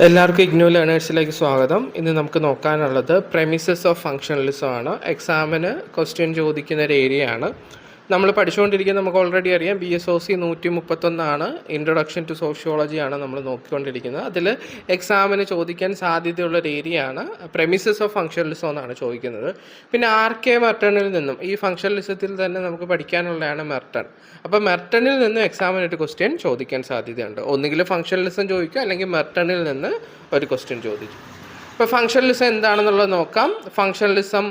എല്ലാവർക്കും ഇഗ്നോ ലേണേഴ്സിലേക്ക് സ്വാഗതം. ഇന്ന് നമുക്ക് നോക്കാനുള്ളത് പ്രെമിസസ് ഓഫ് ഫങ്ഷണലിസം ആണ്. എക്സാമിന് ക്വസ്റ്റ്യൻ ചോദിക്കുന്ന ഒരു ഏരിയ ആണ്. നമ്മൾ പഠിച്ചുകൊണ്ടിരിക്കുന്നത് നമുക്ക് ഓൾറെഡി അറിയാം. BSOC 131 ഇൻട്രൊഡക്ഷൻ ടു സോഷ്യോളജി ആണ് നമ്മൾ നോക്കിക്കൊണ്ടിരിക്കുന്നത്. അതിൽ എക്സാമിന് ചോദിക്കാൻ സാധ്യതയുള്ള ഒരു ഏരിയ ആണ് പ്രെമിസസ് ഓഫ് ഫങ്ഷണലിസം എന്നാണ് ചോദിക്കുന്നത്. പിന്നെ RK മെർട്ടണിൽ നിന്നും ഈ ഫങ്ഷണലിസത്തിൽ തന്നെ നമുക്ക് പഠിക്കാനുള്ളതാണ് മെർട്ടൺ. അപ്പോൾ മെർട്ടണിൽ നിന്നും എക്സാമിന് ഒരു ക്വസ്റ്റ്യൻ ചോദിക്കാൻ സാധ്യതയുണ്ട്. ഒന്നുകിൽ ഫങ്ഷണലിസം ചോദിക്കുക, അല്ലെങ്കിൽ മെർട്ടണിൽ നിന്ന് ഒരു ക്വസ്റ്റ്യൻ ചോദിക്കും. ഇപ്പോൾ ഫങ്ഷണലിസം എന്താണെന്നുള്ളത് നോക്കാം. Functionalism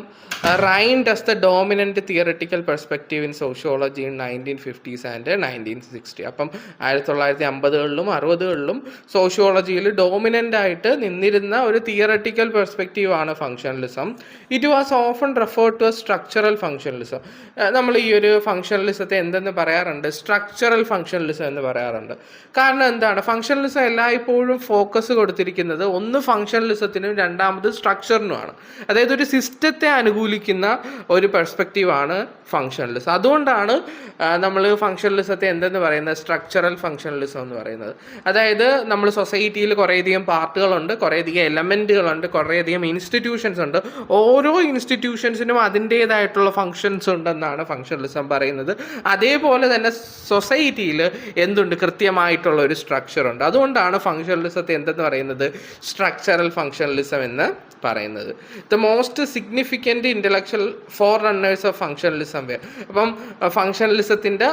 reigned as the dominant theoretical perspective in sociology in 1950s and 1960. അപ്പം 1950കളിലും 60കളിലും സോഷ്യോളജിയിൽ ഡോമിനൻ്റ് ആയിട്ട് നിന്നിരുന്ന ഒരു തിയററ്റിക്കൽ പെർസ്പെക്റ്റീവ് ആണ് functionalism. It was often referred to structural functionalism. നമ്മൾ ഈ ഒരു ഫങ്ഷണലിസത്തെ എന്തെന്ന് പറയാറുണ്ട്? സ്ട്രക്ചറൽ ഫങ്ഷണലിസം എന്ന് പറയാറുണ്ട്. കാരണം എന്താണ്? ഫങ്ഷണലിസം എല്ലായ്പ്പോഴും ഫോക്കസ് കൊടുത്തിരിക്കുന്നത് ഒന്ന് ഫങ്ഷണലിസത്തിനും രണ്ടാമത് സ്ട്രക്ചറിനുമാണ്. അതായത് ഒരു സിസ്റ്റത്തെ അനുകൂലിക്കുന്ന ഒരു പെർസ്പെക്റ്റീവാണ് ഫങ്ഷണലിസം. അതുകൊണ്ടാണ് നമ്മൾ ഫങ്ഷണലിസത്തെ എന്തെന്ന് പറയുന്നത്? സ്ട്രക്ചറൽ ഫങ്ഷണലിസം എന്ന് പറയുന്നത്. അതായത് നമ്മൾ സൊസൈറ്റിയിൽ കുറേയധികം പാർട്ടുകളുണ്ട്, കുറേയധികം എലമെൻറ്റുകളുണ്ട്, കുറേയധികം ഇൻസ്റ്റിറ്റ്യൂഷൻസ് ഉണ്ട്. ഓരോ ഇൻസ്റ്റിറ്റ്യൂഷൻസിനും അതിൻ്റേതായിട്ടുള്ള ഫങ്ഷൻസ് ഉണ്ടെന്നാണ് ഫങ്ഷണലിസം പറയുന്നത്. അതേപോലെ തന്നെ സൊസൈറ്റിയിൽ എന്തുണ്ട്? കൃത്യമായിട്ടുള്ള ഒരു സ്ട്രക്ചർ ഉണ്ട്. അതുകൊണ്ടാണ് ഫങ്ഷണലിസത്തെ എന്തെന്ന് പറയുന്നത്? സ്ട്രക്ചറൽ ഫങ്ഷണലിസം എന്ന് പറയുന്നത്. The most significant intellectual forerunners of functionalism were. അപ്പം ഫങ്ഷണലിസത്തിൻ്റെ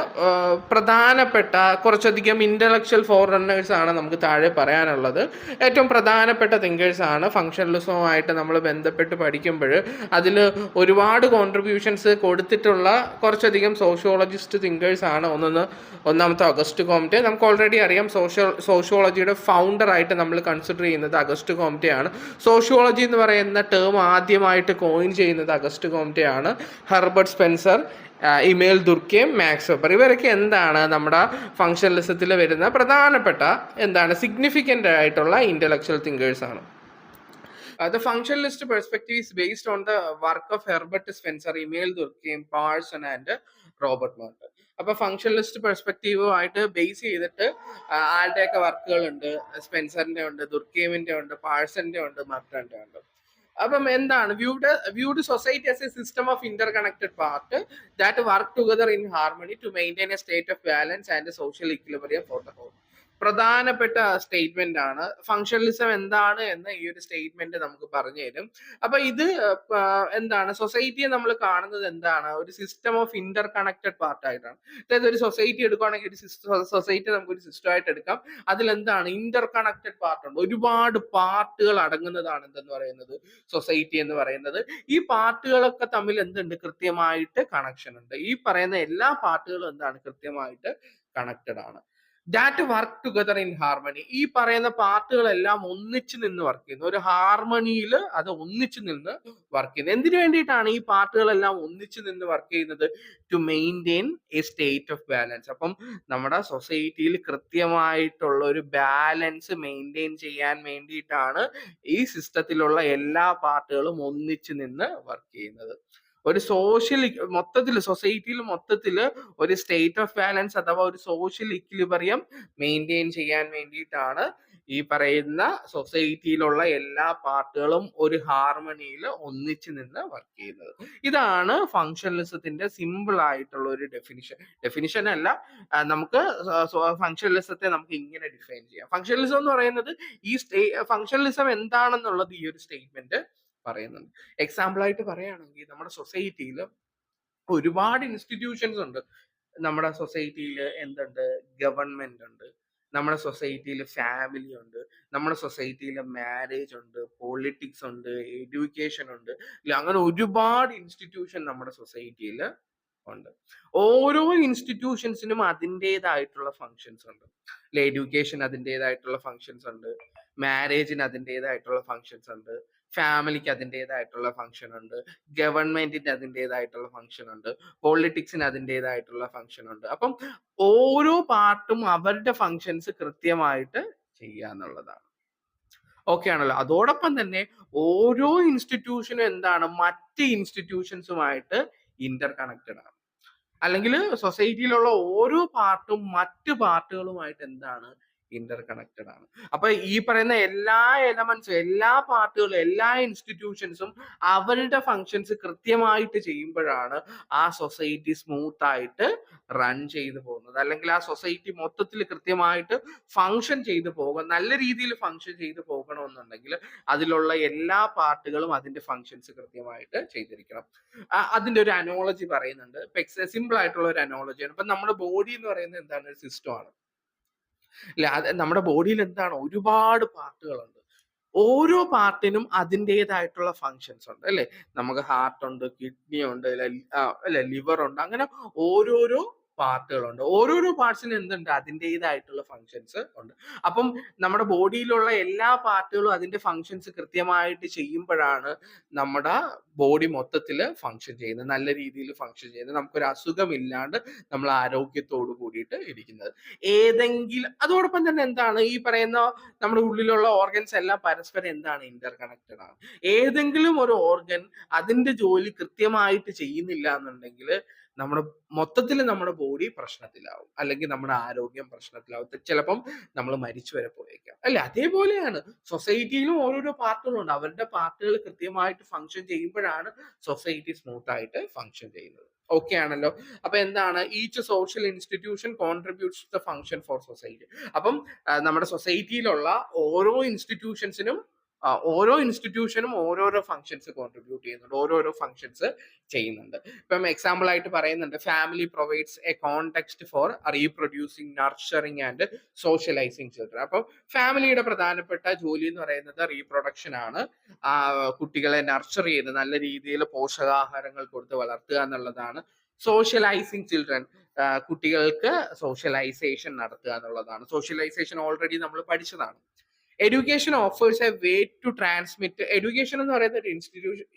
പ്രധാനപ്പെട്ട കുറച്ചധികം ഇൻ്റലക്ച്വൽ ഫോർ റണ്ണേഴ്സ് ആണ് നമുക്ക് താഴെ പറയാനുള്ളത്. ഏറ്റവും പ്രധാനപ്പെട്ട തിങ്കേഴ്സാണ്. ഫങ്ഷണലിസവുമായിട്ട് നമ്മൾ ബന്ധപ്പെട്ട് പഠിക്കുമ്പോൾ അതിൽ ഒരുപാട് കോൺട്രിബ്യൂഷൻസ് കൊടുത്തിട്ടുള്ള കുറച്ചധികം സോഷ്യോളജിസ്റ്റ് തിങ്കേഴ്സാണ്. ഒന്നാമത്തെ അഗസ്റ്റ് കോംറ്റെ. നമുക്ക് ഓൾറെഡി അറിയാം സോഷ്യോളജിയുടെ ഫൗണ്ടറായിട്ട് നമ്മൾ കൺസിഡർ ചെയ്യുന്നത് അഗസ്റ്റ് കോംറ്റെ ആണ്. സോഷ്യോളജി എന്ന് പറയുന്ന ടേം ആദ്യമായിട്ട് കോയിൻ ചെയ്യുന്നത് അഗസ്റ്റ് കോംറ്റെ ആണ്. Herbert Spencer, Emile Durkheim, Max Weber, ഇവരൊക്കെ എന്താണ്? നമ്മുടെ ഫങ്ഷണലിസത്തിൽ വരുന്ന പ്രധാനപ്പെട്ട സിഗ്നിഫിക്കൻ്റ് ആയിട്ടുള്ള ഇൻ്റലക്ച്വൽ തിങ്കേഴ്സാണ്. The functionalist perspective is based on the work of Herbert Spencer, Emil Durkheim, Parson and Robert Merton. അപ്പോൾ ഫങ്ഷണലിസ്റ്റ് പെർസ്പെക്റ്റീവുമായിട്ട് ബേസ് ചെയ്തിട്ട് ആരുടെയൊക്കെ വർക്കുകളുണ്ട്? സ്പെൻസറിൻ്റെ ഉണ്ട്, ദുർക്കേമിൻ്റെ ഉണ്ട്, പാഴ്സന്റെ ഉണ്ട്, മെർട്ടന്റെ ഉണ്ട്. അപ്പം എന്താണ്? Viewed society as a system of interconnected part that work together in harmony to maintain a state of balance and social equilibrium for the whole. പ്രധാനപ്പെട്ട സ്റ്റേറ്റ്മെന്റ് ആണ്. ഫങ്ഷണലിസം എന്താണ് എന്ന് ഈ ഒരു സ്റ്റേറ്റ്മെന്റ് നമുക്ക് പറഞ്ഞു തരും. അപ്പൊ ഇത് സൊസൈറ്റിയെ നമ്മൾ കാണുന്നത് എന്താണ്? ഒരു സിസ്റ്റം ഓഫ് ഇന്റർ കണക്റ്റഡ് പാർട്ടായിട്ടാണ്. അതായത് ഒരു സൊസൈറ്റി എടുക്കുകയാണെങ്കിൽ ഒരു സൊസൈറ്റി നമുക്ക് ഒരു സിസ്റ്റം ആയിട്ട് എടുക്കാം. അതിലെന്താണ്? ഇന്റർ കണക്റ്റഡ് പാർട്ട് ഉണ്ട്. ഒരുപാട് പാർട്ടുകൾ അടങ്ങുന്നതാണ് എന്തെന്ന് പറയുന്നത്? സൊസൈറ്റി എന്ന് പറയുന്നത്. ഈ പാർട്ടുകളൊക്കെ തമ്മിൽ എന്തുണ്ട്? കൃത്യമായിട്ട് കണക്ഷൻ ഉണ്ട്. ഈ പറയുന്ന എല്ലാ പാർട്ടുകളും കൃത്യമായിട്ട് കണക്റ്റഡ് ആണ്. That work together in harmony. ഈ പറയുന്ന പാർട്ടുകളെല്ലാം ഒന്നിച്ചു നിന്ന് വർക്ക് ചെയ്യുന്നു. ഒരു ഹാർമണിയിൽ അത് ഒന്നിച്ചു നിന്ന് വർക്ക് ചെയ്യുന്നത്. എന്തിനു വേണ്ടിയിട്ടാണ് ഈ പാർട്ടുകളെല്ലാം ഒന്നിച്ചു നിന്ന് വർക്ക് ചെയ്യുന്നത്? To maintain a state of balance. അപ്പം നമ്മുടെ സൊസൈറ്റിയിൽ കൃത്യമായിട്ടുള്ള ഒരു ബാലൻസ് മെയിൻറ്റെയിൻ ചെയ്യാൻ വേണ്ടിയിട്ടാണ് ഈ സിസ്റ്റത്തിലുള്ള എല്ലാ പാർട്ടുകളും ഒന്നിച്ചു നിന്ന് വർക്ക് ചെയ്യുന്നത്. ഒരു സൊസൈറ്റിയിൽ മൊത്തത്തിൽ ഒരു സ്റ്റേറ്റ് ഓഫ് ബാലൻസ് അഥവാ ഒരു സോഷ്യൽ ഇക്വിലിബ്രിയം മെയിൻറ്റെയിൻ ചെയ്യാൻ വേണ്ടിയിട്ടാണ് ഈ പറയുന്ന സൊസൈറ്റിയിലുള്ള എല്ലാ പാർട്ടുകളും ഒരു ഹാർമണിയിൽ ഒന്നിച്ചു നിന്ന് വർക്ക് ചെയ്യുന്നത്. ഇതാണ് ഫങ്ഷണലിസത്തിന്റെ സിമ്പിൾ ആയിട്ടുള്ള ഒരു ഡെഫിനിഷൻ അല്ല. നമുക്ക് ഫങ്ഷണലിസത്തെ നമുക്ക് ഇങ്ങനെ ഡിഫൈൻ ചെയ്യാം. ഫങ്ഷണലിസം എന്ന് പറയുന്നത് ഫങ്ഷണലിസം എന്താണെന്നുള്ളത് ഈ ഒരു സ്റ്റേറ്റ്മെന്റ് പറയുന്നുണ്ട്. എക്സാമ്പിൾ ആയിട്ട് പറയുകയാണെങ്കിൽ നമ്മുടെ സൊസൈറ്റിയിൽ ഒരുപാട് ഇൻസ്റ്റിറ്റ്യൂഷൻസ് ഉണ്ട്. നമ്മുടെ സൊസൈറ്റിയിൽ എന്തുണ്ട്? ഗവൺമെന്റ് ഉണ്ട്, നമ്മുടെ സൊസൈറ്റിയിൽ ഫാമിലി ഉണ്ട്, നമ്മുടെ സൊസൈറ്റിയിൽ മാരേജ് ഉണ്ട്, പൊളിറ്റിക്സ് ഉണ്ട്, എഡ്യൂക്കേഷൻ ഉണ്ട്. അങ്ങനെ ഒരുപാട് ഇൻസ്റ്റിറ്റ്യൂഷൻ നമ്മുടെ സൊസൈറ്റിയിൽ ഉണ്ട്. ഓരോ ഇൻസ്റ്റിറ്റ്യൂഷൻസിനും അതിൻ്റെതായിട്ടുള്ള ഫങ്ഷൻസ് ഉണ്ട്. എഡ്യൂക്കേഷൻ അതിൻ്റെതായിട്ടുള്ള ഫങ്ഷൻസ് ഉണ്ട്, മാരേജിന് അതിൻ്റെതായിട്ടുള്ള ഫങ്ഷൻസ് ഉണ്ട്, ഫാമിലിക്ക് അതിൻ്റെതായിട്ടുള്ള ഫങ്ഷൻ ഉണ്ട്, ഗവൺമെന്റിന് അതിൻ്റെതായിട്ടുള്ള ഫങ്ഷൻ ഉണ്ട്, പൊളിറ്റിക്സിന് അതിൻ്റെതായിട്ടുള്ള ഫങ്ഷൻ ഉണ്ട്. അപ്പം ഓരോ പാർട്ടും അവരുടെ ഫങ്ഷൻസ് കൃത്യമായിട്ട് ചെയ്യാന്നുള്ളതാണ്. ഓക്കെ ആണല്ലോ. അതോടൊപ്പം തന്നെ ഓരോ ഇൻസ്റ്റിറ്റ്യൂഷനും മറ്റ് ഇൻസ്റ്റിറ്റ്യൂഷൻസുമായിട്ട് ഇന്റർ കണക്റ്റഡ് ആണ്. അല്ലെങ്കിൽ സൊസൈറ്റിയിലുള്ള ഓരോ പാർട്ടും മറ്റ് പാർട്ടുകളുമായിട്ട് ഇന്റർ കണക്റ്റഡ് ആണ്. അപ്പൊ ഈ പറയുന്ന എല്ലാ എലമെന്റ്സും, എല്ലാ പാർട്ടുകളും, എല്ലാ ഇൻസ്റ്റിറ്റ്യൂഷൻസും അവരുടെ ഫങ്ഷൻസ് കൃത്യമായിട്ട് ചെയ്യുമ്പോഴാണ് ആ സൊസൈറ്റി സ്മൂത്ത് ആയിട്ട് റൺ ചെയ്തു പോകുന്നത്. അല്ലെങ്കിൽ ആ സൊസൈറ്റി മൊത്തത്തിൽ കൃത്യമായിട്ട് ഫങ്ഷൻ ചെയ്തു പോകുക, നല്ല രീതിയിൽ ഫങ്ഷൻ ചെയ്തു പോകണമെന്നുണ്ടെങ്കിൽ അതിലുള്ള എല്ലാ പാർട്ടുകളും അതിന്റെ ഫങ്ഷൻസ് കൃത്യമായിട്ട് ചെയ്തിരിക്കണം. അതിന്റെ ഒരു അനോളജി പറയുന്നുണ്ട്. ഇപ്പൊ സിമ്പിൾ ആയിട്ടുള്ള ഒരു അനോളജിയാണ്. ഇപ്പൊ നമ്മുടെ ബോഡി എന്ന് പറയുന്നത് എന്താണ്? ഒരു സിസ്റ്റം ആണ് അല്ലെ? അത് നമ്മുടെ ബോഡിയിൽ എന്താണ്? ഒരുപാട് പാർട്ടുകളുണ്ട്. ഓരോ പാർട്ടിനും അതിൻ്റെതായിട്ടുള്ള ഫങ്ഷൻസ് ഉണ്ട് അല്ലെ? നമുക്ക് ഹാർട്ട് ഉണ്ട്, കിഡ്നി ഉണ്ട്, അല്ലെ, ലിവർ ഉണ്ട്, അങ്ങനെ ഓരോരോ പാർട്ടുകളുണ്ട്. ഓരോരോ പാർട്സിനും എന്തുണ്ട്? അതിൻ്റെതായിട്ടുള്ള ഫങ്ഷൻസ് ഉണ്ട്. അപ്പം നമ്മുടെ ബോഡിയിലുള്ള എല്ലാ പാർട്ടുകളും അതിന്റെ ഫങ്ഷൻസ് കൃത്യമായിട്ട് ചെയ്യുമ്പോഴാണ് നമ്മുടെ ബോഡി മൊത്തത്തിൽ ഫങ്ഷൻ ചെയ്യുന്നത്, നല്ല രീതിയിൽ ഫങ്ഷൻ ചെയ്യുന്നത്, നമുക്കൊരു അസുഖമില്ലാണ്ട് നമ്മൾ ആരോഗ്യത്തോടു കൂടിയിട്ട് ഇരിക്കുന്നത്. അതോടൊപ്പം തന്നെ എന്താണ് ഈ പറയുന്ന നമ്മുടെ ഉള്ളിലുള്ള ഓർഗൻസ് എല്ലാം പരസ്പരം എന്താണ്? ഇന്റർ കണക്റ്റഡ് ആണ്. ഏതെങ്കിലും ഒരു ഓർഗൻ അതിന്റെ ജോലി കൃത്യമായിട്ട് ചെയ്യുന്നില്ല എന്നുണ്ടെങ്കിൽ നമ്മുടെ മൊത്തത്തിൽ നമ്മുടെ ബോഡി പ്രശ്നത്തിലാവും, അല്ലെങ്കിൽ നമ്മുടെ ആരോഗ്യം പ്രശ്നത്തിലാവും, ചിലപ്പം നമ്മൾ മരിച്ചു വരെ പോയേക്കാം അല്ലെ? അതേപോലെയാണ് സൊസൈറ്റിയിലും ഓരോരോ പാർട്ടുകളുണ്ട്. അവരുടെ പാർട്ടുകൾ കൃത്യമായിട്ട് ഫങ്ഷൻ ചെയ്യുമ്പോഴാണ് സൊസൈറ്റി സ്മൂത്ത് ആയിട്ട് ഫങ്ഷൻ ചെയ്യുന്നത്. ഓക്കെ ആണല്ലോ? അപ്പൊ എന്താണ്? Each social institution contributes the function for society. അപ്പം നമ്മുടെ സൊസൈറ്റിയിലുള്ള ഓരോ ഇൻസ്റ്റിറ്റ്യൂഷനും ഓരോരോ ഫങ്ഷൻസ് കോൺട്രിബ്യൂട്ട് ചെയ്യുന്നുണ്ട്, ഓരോരോ ഫങ്ഷൻസ് ചെയ്യുന്നുണ്ട്. ഇപ്പം എക്സാമ്പിൾ ആയിട്ട് പറയുന്നുണ്ട്, family provides a context for reproducing, nurturing and socialising children. അപ്പം ഫാമിലിയുടെ പ്രധാനപ്പെട്ട ജോലി എന്ന് പറയുന്നത് റീപ്രൊഡക്ഷൻ ആണ്. കുട്ടികളെ നർച്ചർ ചെയ്ത് നല്ല രീതിയിൽ പോഷകാഹാരങ്ങൾ കൊടുത്ത് വളർത്തുക എന്നുള്ളതാണ്. സോഷ്യലൈസിങ് ചിൽഡ്രൻ, കുട്ടികൾക്ക് സോഷ്യലൈസേഷൻ നടത്തുക എന്നുള്ളതാണ്. സോഷ്യലൈസേഷൻ ഓൾറെഡി നമ്മൾ പഠിച്ചതാണ്. Education offers a way to transmit. Education എന്ന് പറയുന്ന ഒരു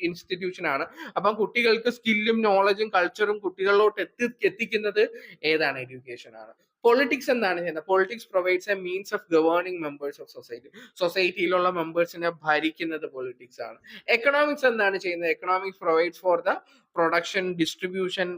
ഇൻസ്റ്റിറ്റ്യൂഷൻ ആണ്. അപ്പം കുട്ടികൾക്ക് സ്കില്ലും നോളജും കൾച്ചറും കുട്ടികളിലോട്ട് എത്തിക്കുന്നത് ഏതാണ്? എഡ്യൂക്കേഷൻ ആണ്. പൊളിറ്റിക്സ് എന്താണ് ചെയ്യുന്നത്? Politics provides a means of governing members of society. സൊസൈറ്റിയിലുള്ള മെമ്പേഴ്സിനെ ഭരിക്കുന്നത് പൊളിറ്റിക്സ് ആണ്. എക്കണോമിക്സ് എന്താണ് ചെയ്യുന്നത്? Economics provides for the production, distribution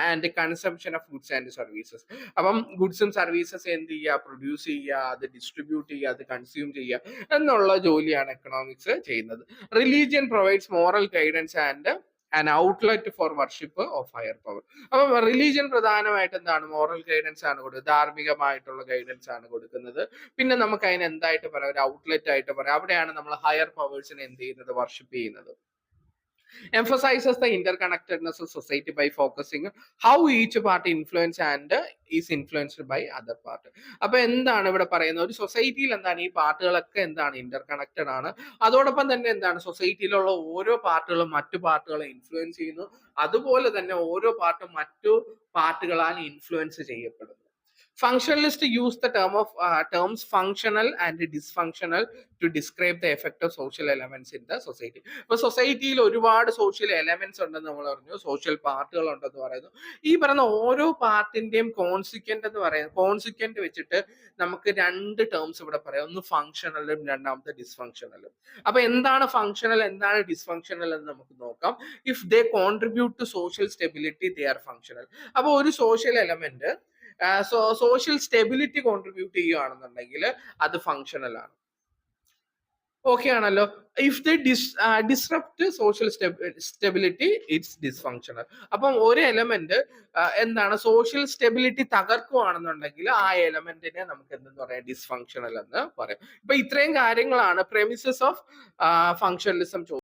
and consumption of goods and services. അപ്പം ഗുഡ്സും സർവീസസ് എന്ത് ചെയ്യുക? പ്രൊഡ്യൂസ് ചെയ്യുക, അത് ഡിസ്ട്രിബ്യൂട്ട് ചെയ്യുക, അത് കൺസ്യൂം ചെയ്യുക എന്നുള്ള ജോലിയാണ് എക്കണോമിക്സ് ചെയ്യുന്നത്. Religion provides moral guidance and an outlet four worship of higher power. അപ്പം റിലീജിയൻ പ്രധാനമായിട്ട് എന്താണ്? മോറൽ ഗൈഡൻസ് ആണ് കൊടുക്കുന്നത്, ധാർമ്മികമായിട്ടുള്ള ഗൈഡൻസ് ആണ് കൊടുക്കുന്നത്. പിന്നെ നമുക്ക് അതിന് എന്തായിട്ട് പറയാം? ഒരു ഔട്ട്ലെറ്റ് ആയിട്ട് പറയാം. അവിടെയാണ് നമ്മൾ ഹയർ പവേഴ്സിനെ എന്ത് ചെയ്യുന്നത്? വർഷിപ്പ് ചെയ്യുന്നത്. Emphasizes the interconnectedness of society by focusing how each part influence and is influenced by other part. അപ്പൊ എന്താണ് ഇവിടെ പറയുന്നത്? ഒരു സൊസൈറ്റിയിൽ എന്താണ് ഈ പാർട്ടുകളൊക്കെ എന്താണ്? ഇന്റർ കണക്റ്റഡ് ആണ്. അതോടൊപ്പം തന്നെ എന്താണ്? സൊസൈറ്റിയിലുള്ള ഓരോ പാർട്ടുകളും മറ്റു പാർട്ടുകളെ ഇൻഫ്ലുവൻസ് ചെയ്യുന്നു. അതുപോലെ തന്നെ ഓരോ പാർട്ടും മറ്റു പാർട്ടുകളാൽ ഇൻഫ്ലുവൻസ് ചെയ്യപ്പെടുന്നു. Functionalists use the terms functional and dysfunctional to describe the effect of social elements in the society. ഇപ്പൊ സൊസൈറ്റിയിൽ ഒരുപാട് സോഷ്യൽ എലമെന്റ്സ് ഉണ്ടെന്ന് നമ്മൾ പറഞ്ഞു, സോഷ്യൽ പാർട്ടുകൾ ഉണ്ടെന്ന് പറയുന്നു. ഈ പറയുന്ന ഓരോ പാർട്ടിന്റെയും കോൺസിക്വന്റ് വെച്ചിട്ട് നമുക്ക് രണ്ട് ടേംസ് ഇവിടെ പറയാം. ഒന്ന് ഫങ്ഷണലും രണ്ടാമത്തെ ഡിസ്ഫങ്ഷണലും. അപ്പൊ എന്താണ് ഫങ്ഷണൽ, എന്താണ് ഡിസ്ഫങ്ഷണൽ എന്ന് നമുക്ക് നോക്കാം. If they contribute to social stability they are functional. അപ്പൊ ഒരു social element social stability contribute ചെയ്യുകയാണെന്നുണ്ടെങ്കിൽ അത് ഫങ്ഷണൽ ആണ്. ഓക്കെ ആണല്ലോ? If the disrupt social stability it's dysfunctional. അപ്പം ഒരു എലമെന്റ് എന്താണ്? സോഷ്യൽ സ്റ്റെബിലിറ്റി തകർക്കുകയാണെന്നുണ്ടെങ്കിൽ ആ എലമെന്റിനെ നമുക്ക് എന്തെന്ന് പറയാം? ഡിസ്ഫങ്ഷണൽ എന്ന് പറയാം. ഇപ്പൊ ഇത്രയും കാര്യങ്ങളാണ് പ്രെമിസസ് ഓഫ് ഫങ്ഷണലിസം